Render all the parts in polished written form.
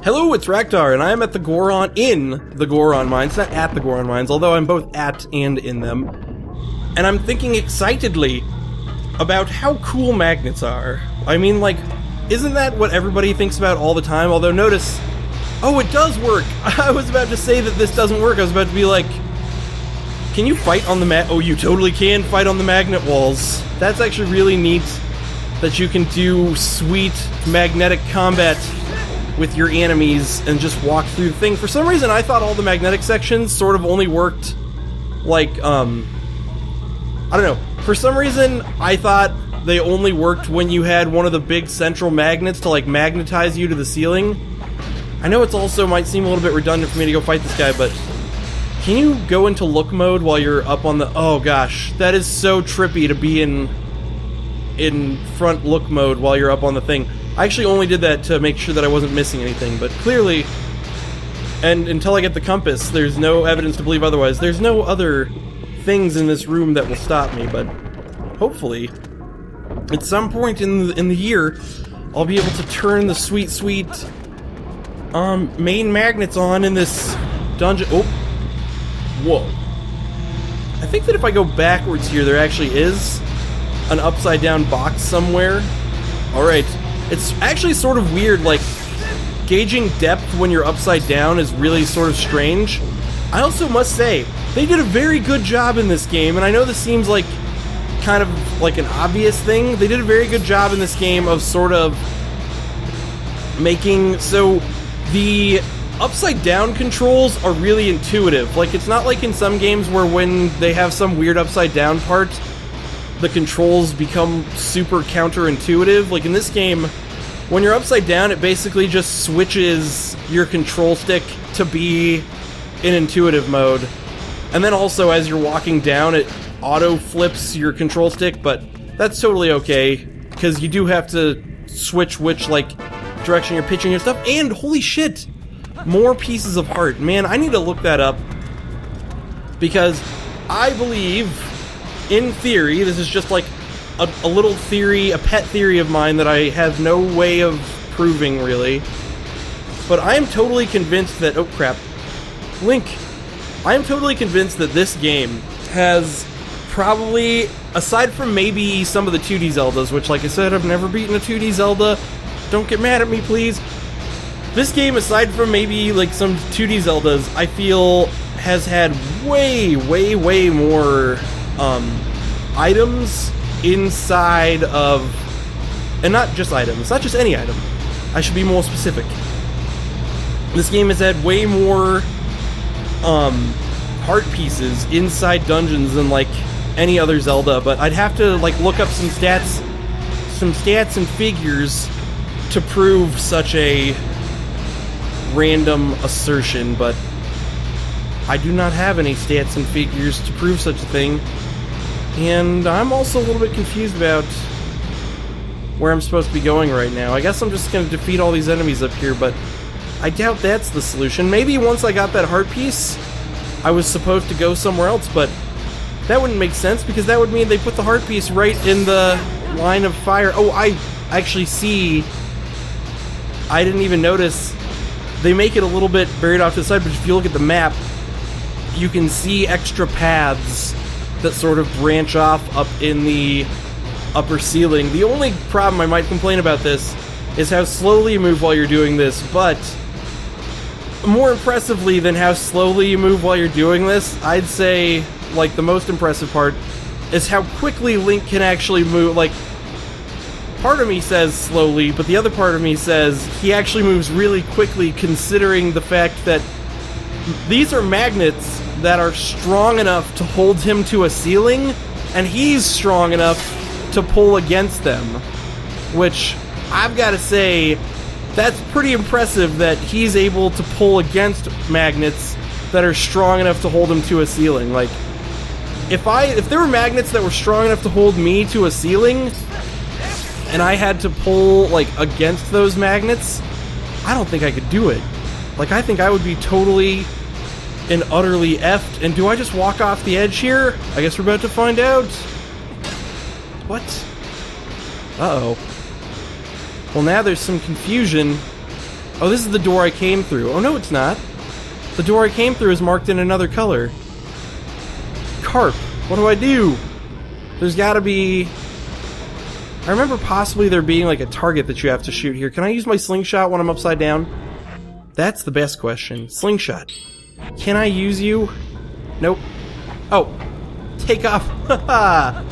Hello, it's Raktar, and I am at the Goron Mines, not at the Goron Mines, although I'm both at and in them. And I'm thinking excitedly about how cool magnets are. I mean, like, isn't that what everybody thinks about all the time? Although notice, oh, it does work! I was about to say that this doesn't work. I was about to be like, can you fight on the oh, you totally can fight on the magnet walls. That's actually really neat that you can do sweet magnetic combat with your enemies and just walk through the thing. For some reason, I thought all the magnetic sections sort of only worked, like, I don't know. For some reason, I thought they only worked when you had one of the big central magnets to, like, magnetize you to the ceiling. I know it's also might seem a little bit redundant for me to go fight this guy, but can you go into look mode while you're up on the... Oh gosh, that is so trippy to be in front look mode while you're up on the thing. I actually only did that to make sure that I wasn't missing anything, but clearly, and until I get the compass, there's no evidence to believe otherwise. There's no other things in this room that will stop me, but hopefully, at some point in the year, I'll be able to turn the sweet main magnets on in this dungeon. Oh, whoa. I think that if I go backwards here, there actually is an upside down box somewhere. Alright. It's actually sort of weird, like, gauging depth when you're upside down is really sort of strange. I also must say, they did a very good job in this game, and I know this seems like kind of like an obvious thing. They did a very good job in this game of sort of making, so the upside down controls are really intuitive. Like, it's not like in some games where when they have some weird upside down part, the controls become super counterintuitive. Like in this game, when you're upside down, it basically just switches your control stick to be in intuitive mode. And then also as you're walking down, it auto flips your control stick, but that's totally okay, because you do have to switch which, like, direction you're pitching your stuff. And holy shit, more pieces of heart. Man, I need to look that up, because I believe, in theory, this is just like a little theory, a pet theory of mine that I have no way of proving, really. But I am totally convinced that... Oh, crap. Link. I am totally convinced that this game has probably, aside from maybe some of the 2D Zeldas, which, like I said, I've never beaten a 2D Zelda. Don't get mad at me, please. This game, aside from maybe, like, some 2D Zeldas, I feel has had way more items inside of, and not just items, not just any item, I should be more specific. This game has had way more heart pieces inside dungeons than like any other Zelda, but I'd have to like look up some stats and figures to prove such a random assertion, but I do not have any stats and figures to prove such a thing. And I'm also a little bit confused about where I'm supposed to be going right now. I guess I'm just going to defeat all these enemies up here, but I doubt that's the solution. Maybe once I got that heart piece, I was supposed to go somewhere else, but that wouldn't make sense, because that would mean they put the heart piece right in the line of fire. Oh, I actually see... I didn't even notice. They make it a little bit buried off to the side, but if you look at the map, you can see extra paths that sort of branch off up in the upper ceiling. The only problem I might complain about this is how slowly you move while you're doing this, but more impressively than how slowly you move while you're doing this, I'd say, like, the most impressive part is how quickly Link can actually move. Like, part of me says slowly, but the other part of me says he actually moves really quickly, considering the fact that these are magnets that are strong enough to hold him to a ceiling, and he's strong enough to pull against them. Which, I've got to say, that's pretty impressive that he's able to pull against magnets that are strong enough to hold him to a ceiling. Like, if there were magnets that were strong enough to hold me to a ceiling, and I had to pull, like, against those magnets, I don't think I could do it. Like, I think I would be totally and utterly effed. And do I just walk off the edge here? I guess we're about to find out. What? Uh-oh. Well, now there's some confusion Oh, this is the door I came through. Oh, no, it's not. The door I came through is marked in another color. Carp. What do I do? There's gotta be... I remember possibly there being like a target that you have to shoot here. Can I use my slingshot when I'm upside down? That's the best question. Slingshot. Can I use you? Nope. Oh. Take off. Haha.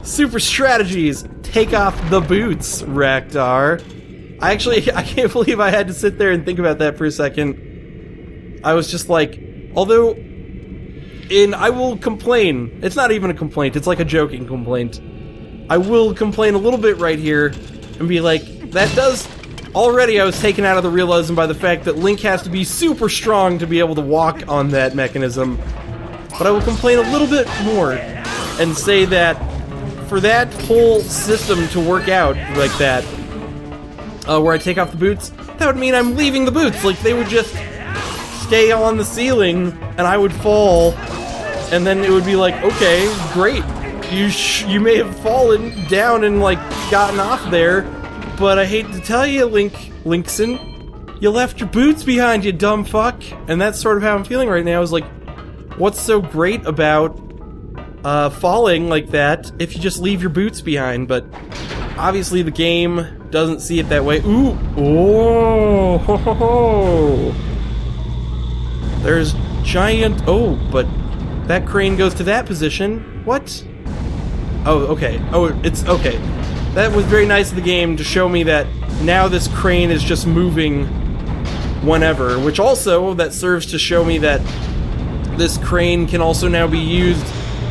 Super strategies. Take off the boots, Raktar. I can't believe I had to sit there and think about that for a second. I was just like, although, I will complain. It's not even a complaint, it's like a joking complaint. I will complain a little bit right here and be like, that does... Already I was taken out of the realism by the fact that Link has to be super strong to be able to walk on that mechanism. But I will complain a little bit more and say that for that whole system to work out like that, where I take off the boots, that would mean I'm leaving the boots. Like, they would just stay on the ceiling and I would fall, and then it would be like, okay, great. You may have fallen down and, like, gotten off there, but I hate to tell you, Linkson, you left your boots behind, you dumb fuck. And that's sort of how I'm feeling right now, is like, what's so great about falling like that if you just leave your boots behind? But obviously the game doesn't see it that way. Ooh! Oh! Ho, ho, ho. There's giant... Oh, but that crane goes to that position. What? Oh, okay. Oh, it's... Okay. That was very nice of the game to show me that now this crane is just moving whenever, which also, that serves to show me that this crane can also now be used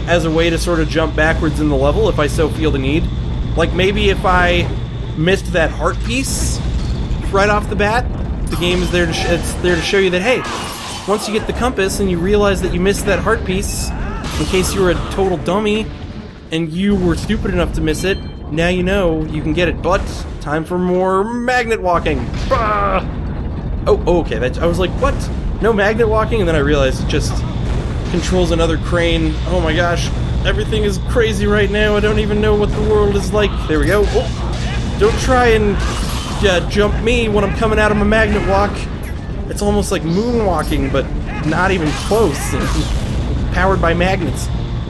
as a way to sort of jump backwards in the level if I so feel the need. Like, maybe if I missed that heart piece right off the bat, the game is there to it's there to show you that, hey, once you get the compass and you realize that you missed that heart piece, in case you were a total dummy and you were stupid enough to miss it, now you know you can get it. But time for more magnet walking. Bah! Oh, okay. I was like, what? No magnet walking? And then I realized it just controls another crane. Oh my gosh. Everything is crazy right now. I don't even know what the world is like. There we go. Oh, don't try and jump me when I'm coming out of my magnet walk. It's almost like moonwalking, but not even close. Powered by magnets.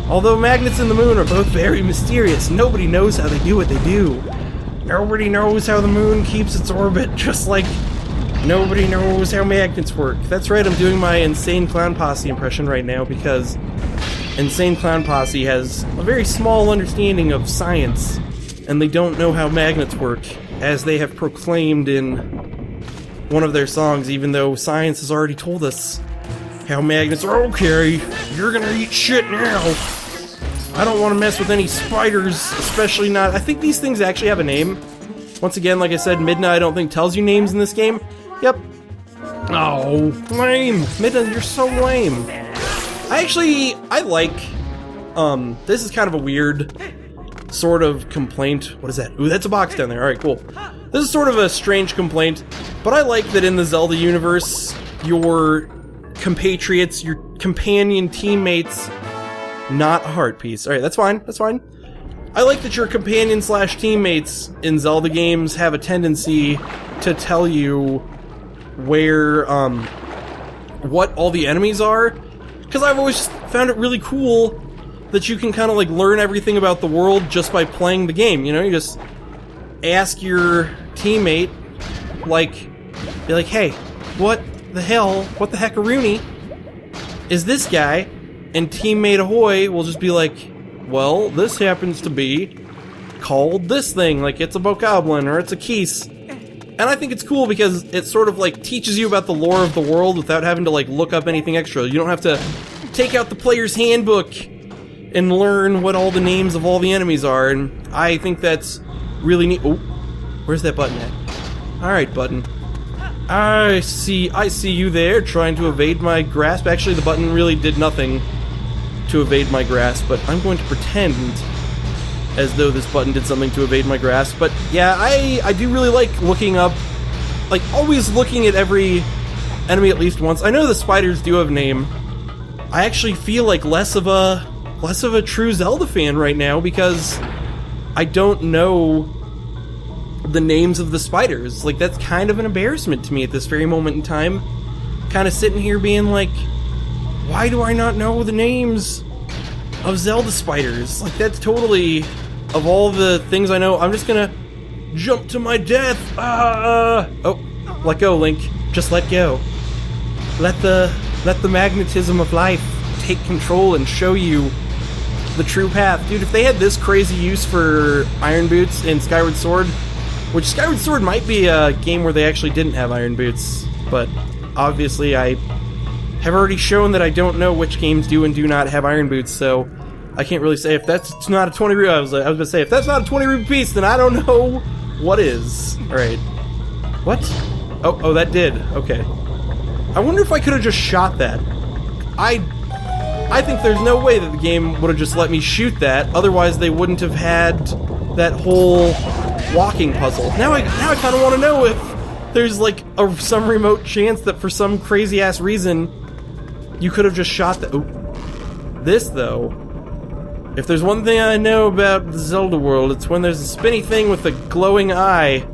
Although magnets and the moon are both very mysterious, nobody knows how they do what they do. Nobody knows how the moon keeps its orbit, just like nobody knows how magnets work. That's right, I'm doing my Insane Clown Posse impression right now because Insane Clown Posse has a very small understanding of science, and they don't know how magnets work, as they have proclaimed in one of their songs, even though science has already told us how magnets are. Okay, you're gonna eat shit now. I don't want to mess with any spiders, especially not... I think these things actually have a name. Once again, like I said, Midna I don't think tells you names in this game. Yep. Oh, lame. Midna, you're so lame. I like... this is kind of a weird sort of complaint. What is that? Ooh, that's a box down there. Alright, cool. This is sort of a strange complaint, but I like that in the Zelda universe, your compatriots, your companion teammates... Not a heart piece. Alright, that's fine. That's fine. I like that your companion slash teammates in Zelda games have a tendency to tell you where, what all the enemies are. Because I've always found it really cool that you can kind of like learn everything about the world just by playing the game. You know, you just ask your teammate, like, be like, hey, what the heckaroonie is this guy? And teammate Ahoy will just be like, well, this happens to be called this thing, like it's a bokoblin or it's a keys. And I think it's cool because it sort of like teaches you about the lore of the world without having to like look up anything extra. You don't have to take out the player's handbook and learn what all the names of all the enemies are, and I think that's really neat. Oh, where's that button at? Alright, button. I see you there, trying to evade my grasp. Actually, the button really did nothing to evade my grasp, but I'm going to pretend as though this button did something to evade my grasp. But yeah, I do really like looking up, like always looking at every enemy at least once. I know the spiders do have a name. I actually feel like less of a true Zelda fan right now because I don't know the names of the spiders. Like, that's kind of an embarrassment to me at this very moment in time. Kind of sitting here being like, why do I not know the names of Zelda spiders? Like, that's totally, of all the things I know, I'm just gonna jump to my death. Oh, let go, Link. Just let go. Let the magnetism of life take control and show you the true path. Dude, if they had this crazy use for Iron Boots in Skyward Sword, which Skyward Sword might be a game where they actually didn't have Iron Boots, but obviously I have already shown that I don't know which games do and do not have Iron Boots, so I can't really say if that's not a 20 rupee. I was going to say, if that's not a 20 rupee piece, then I don't know what is. Alright. What? Oh, that did. Okay. I wonder if I could have just shot that. I think there's no way that the game would have just let me shoot that, otherwise they wouldn't have had that whole walking puzzle. Now I kind of want to know if there's like some remote chance that for some crazy ass reason you could have just shot the. Ooh. This though, if there's one thing I know about the Zelda world, it's when there's a spinny thing with a glowing eye,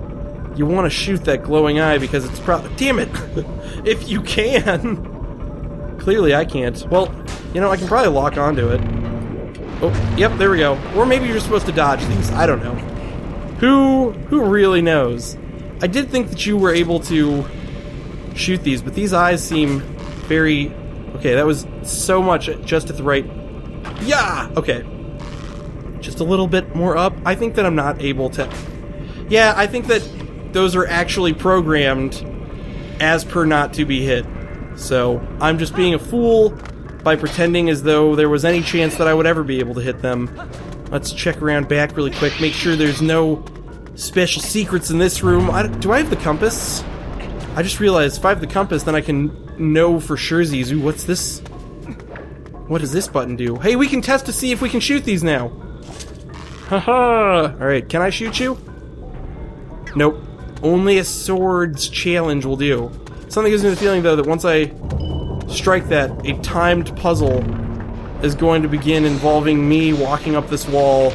you want to shoot that glowing eye because it's damn it, if you can. Clearly I can't. Well, you know, I can probably lock onto it. Oh, yep, there we go. Or maybe you're supposed to dodge these. I don't know. Who really knows? I did think that you were able to shoot these, but these eyes seem very... Okay, that was so much just at the right... Yeah! Okay. Just a little bit more up. I think that I'm not able to... Yeah, I think that those are actually programmed as per not to be hit. So, I'm just being a fool by pretending as though there was any chance that I would ever be able to hit them. Let's check around back really quick, make sure there's no special secrets in this room. Do I have the compass? I just realized if I have the compass, then I can know for sure. Ooh, what's this? What does this button do? Hey, we can test to see if we can shoot these now. Haha! Alright, can I shoot you? Nope. Only a swords challenge will do. Something gives me the feeling, though, that once I strike that, a timed puzzle is going to begin involving me walking up this wall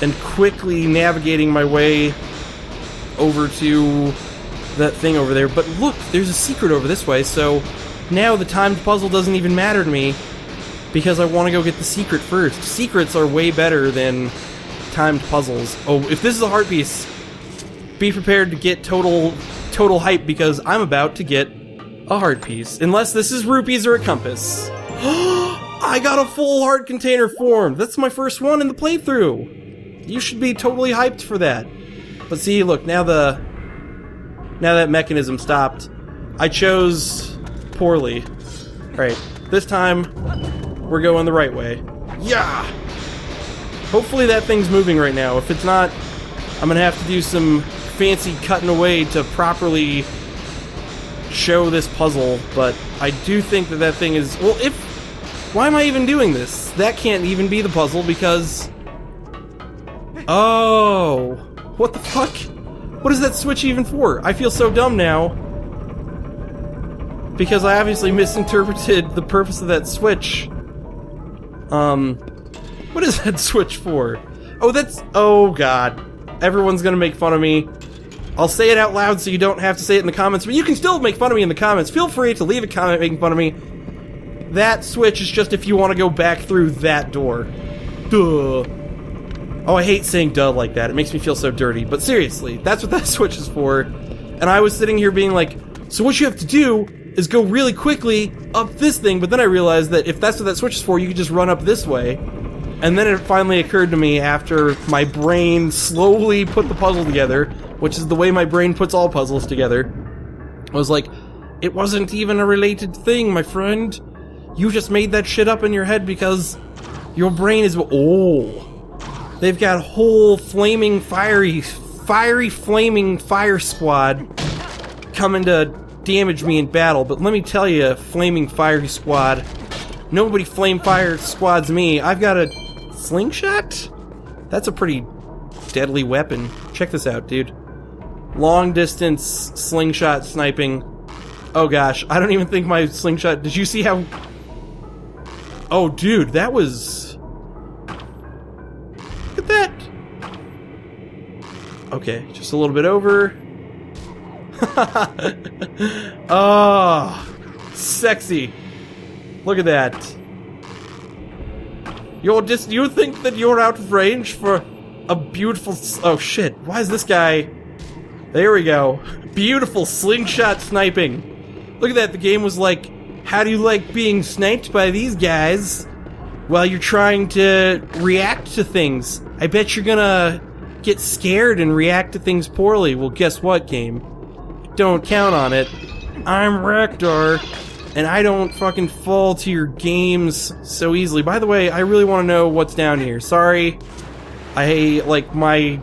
and quickly navigating my way over to that thing over there. But look, there's a secret over this way, so now the timed puzzle doesn't even matter to me because I want to go get the secret first. Secrets are way better than timed puzzles. Oh, if this is a heart piece, be prepared to get total hype because I'm about to get a heart piece. Unless this is rupees or a compass. I got a full heart container formed! That's my first one in the playthrough! You should be totally hyped for that. But see, look, now that mechanism stopped, I chose poorly. Alright, this time, we're going the right way. Yeah! Hopefully that thing's moving right now. If it's not, I'm gonna have to do some fancy cutting away to properly show this puzzle, but I do think that thing is... Well, why am I even doing this? That can't even be the puzzle because... Oh! What the fuck? What is that switch even for? I feel so dumb now. Because I obviously misinterpreted the purpose of that switch. What is that switch for? Oh, that's... Oh, God. Everyone's gonna make fun of me. I'll say it out loud so you don't have to say it in the comments, but you can still make fun of me in the comments. Feel free to leave a comment making fun of me. That switch is just if you want to go back through that door. Duh. Oh, I hate saying duh like that. It makes me feel so dirty. But seriously, that's what that switch is for. And I was sitting here being like, so what you have to do is go really quickly up this thing, but then I realized that if that's what that switch is for, you could just run up this way. And then it finally occurred to me after my brain slowly put the puzzle together, which is the way my brain puts all puzzles together. I was like, it wasn't even a related thing, my friend. You just made that shit up in your head because your brain is... Oh. They've got a whole flaming fiery flaming fire squad coming to damage me in battle. But let me tell you, flaming fiery squad, nobody flame fire squads me. I've got a slingshot? That's a pretty deadly weapon. Check this out, dude. Long distance slingshot sniping. Oh gosh, I don't even think my slingshot... Did you see how... Oh dude, that was... Look at that! Okay, just a little bit over. Oh, sexy. Look at that. You think that you're out of range for a beautiful... Oh shit, why is this guy... There we go. Beautiful slingshot sniping. Look at that, the game was like, how do you like being sniped by these guys while you're trying to react to things? I bet you're gonna get scared and react to things poorly. Well, guess what, game? Don't count on it. I'm Raktar, and I don't fucking fall to your games so easily. By the way, I really want to know what's down here. Sorry. My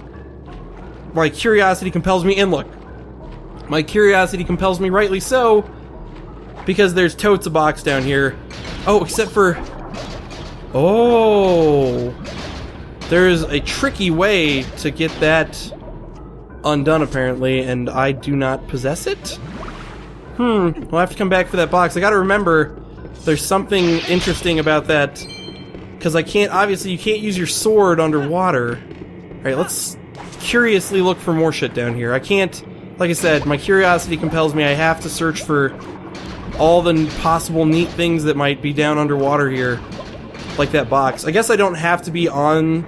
curiosity compels me, and look, my curiosity compels me rightly so, because there's totes a box down here. Oh, except for... Oh! There's a tricky way to get that undone, apparently, and I do not possess it? We'll have to come back for that box. I gotta remember, there's something interesting about that, because I can't, obviously, you can't use your sword underwater. Alright, let's curiously look for more shit down here. I can't, like I said, my curiosity compels me. I have to search for all the possible neat things that might be down underwater here, like that box. I guess I don't have to be on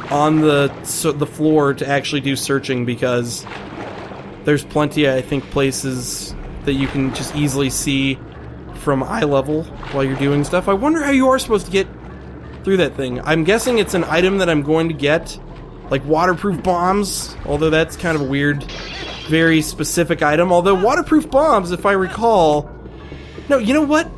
the floor to actually do searching, because there's plenty, I think, places that you can just easily see from eye level while you're doing stuff. I wonder how you are supposed to get through that thing. I'm guessing it's an item that I'm going to get, like waterproof bombs, although that's kind of a weird, very specific item. Although waterproof bombs, if I recall... No, you know what?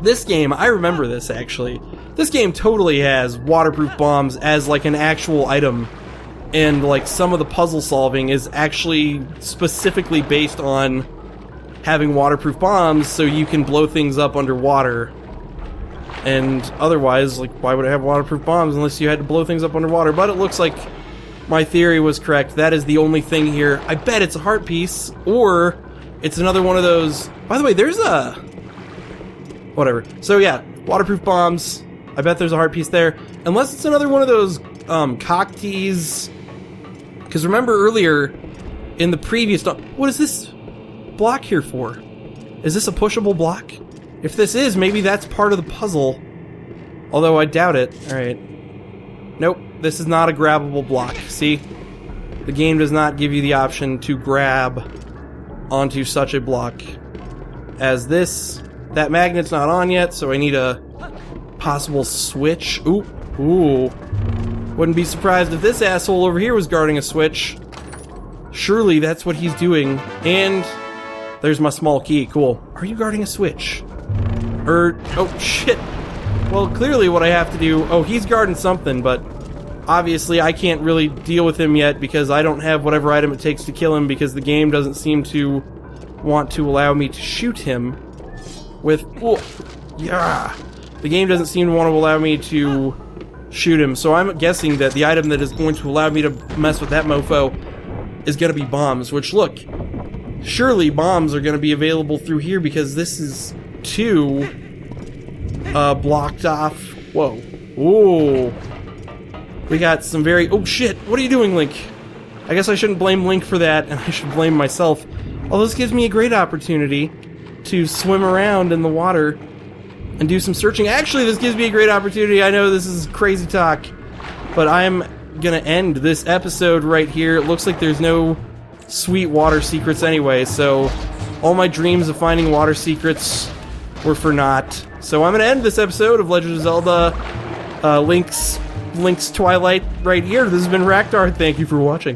This game, I remember this actually. This game totally has waterproof bombs as like an actual item. And like some of the puzzle solving is actually specifically based on having waterproof bombs so you can blow things up underwater. And otherwise, like, why would I have waterproof bombs unless you had to blow things up underwater? But it looks like my theory was correct. That is the only thing here. I bet it's a heart piece, or it's another one of those... By the way, there's a... Whatever. So yeah, waterproof bombs. I bet there's a heart piece there. Unless it's another one of those cock tees. Because remember earlier, in the previous... What is this block here for? Is this a pushable block? If this is, maybe that's part of the puzzle. Although I doubt it. Alright. Nope, this is not a grabbable block. See? The game does not give you the option to grab onto such a block as this. That magnet's not on yet, so I need a possible switch. Ooh. Ooh. Wouldn't be surprised if this asshole over here was guarding a switch. Surely that's what he's doing. And there's my small key. Cool. Are you guarding a switch? Oh, shit. Well, clearly what I have to do... Oh, he's guarding something, but obviously I can't really deal with him yet because I don't have whatever item it takes to kill him, because the game doesn't seem to want to allow me to shoot him with... Oh, yeah. The game doesn't seem to want to allow me to shoot him, so I'm guessing that the item that is going to allow me to mess with that mofo is going to be bombs, which, look, surely bombs are going to be available through here because this is... two blocked off. Whoa. Ooh. We got some very... Oh shit, what are you doing, Link? I guess I shouldn't blame Link for that, and I should blame myself. Although this gives me a great opportunity to swim around in the water and do some searching. Actually, this gives me a great opportunity. I know this is crazy talk, but I'm gonna end this episode right here. It looks like there's no sweet water secrets anyway, so all my dreams of finding water secrets were for naught. So I'm going to end this episode of Legend of Zelda Link's Twilight right here. This has been Raktar. Thank you for watching.